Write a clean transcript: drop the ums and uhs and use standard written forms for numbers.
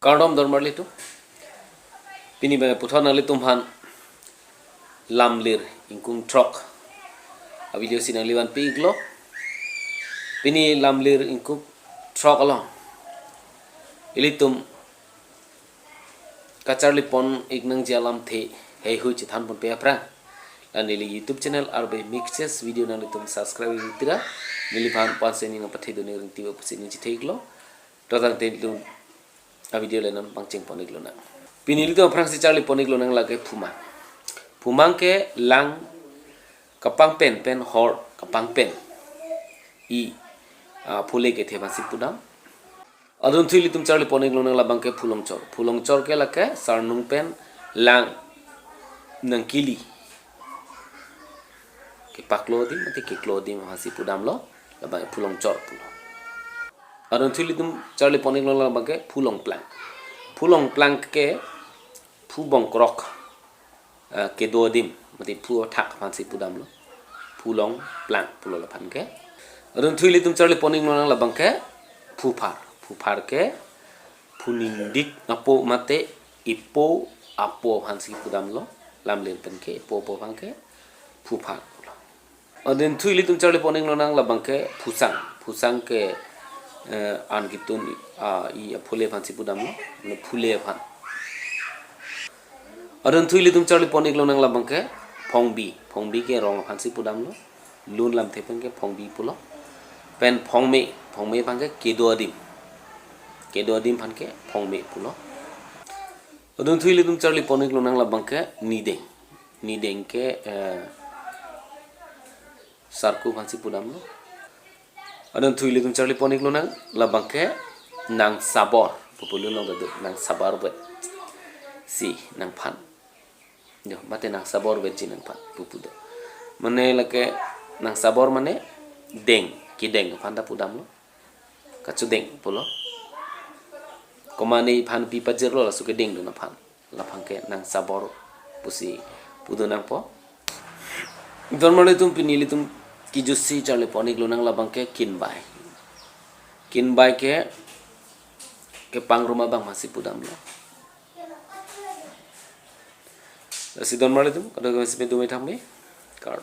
Kardom dormarli tu. Pini ba puthon nali tumhan Lamlir ingkung-6 video sinang liwan piglo. Pini Lamlir ingkung-6 along. Ilitum kacarli pon ignang alamthe hei hui chithan pon pe apra. Dan nili YouTube channel Rbey mixes video nang litum subscribe tira nili pan panseni nang pathai do ning tiba pusini chitheglo. Totang tentu a video lenan pangcheng poniglo na. Pinili to prang si charli poniglo nang lagay Phumang ke lang kapang pen hor kapang pen i phule ke theba si pudam adun thili tum charli poniglo nang labang ke Phulongchor ke lake sarnung pen lang nang kili ke paklo dim mate ke klodim hasi pudam lo labang Phulongchor pulo adun thili tum charli poniglo nang labang ke Phulong plank ke phubong krok ke dodim mati phu thak phansi pudam lo Phulong plank pulo la phan ke adun thili tum charli poning nang labang ke phufar ke phunindik apo mate ipo apo phansi pudam lo Lamlir pen ke ipo phang ke phufar pulo adun thili tum charli poning nang labang ke Phusang ke an gitun i phule phansi pudam lo phule phan adun thili tum charli ponik lo nang labang ke phongbi ke rong phansi pudam lo lun lam the pen ke phongbi pulo pen phongme phan ke kedodim phan ke phongme pulo adun thili tum charli ponik lo nang labang ke nideng ke sarku phansi pudam lo adun thili tum charli ponik lo nang labang ke nang sabor populu lo do nang sabar bet si nang phan yo mate nang sabor beji nang pan pupudo mane lake nang sabor mane deng phanda pudam lo kachu deng pulo komani phan pi pajir lo suke deng do na phan la phangke nang sabor pusi pudo nang po dormale tum pinili tum kijusi charle ponik lo nang labang ke kinbai ke pangruma bang masih pudam lo si don mali tum kada kami sepe dumai thambe card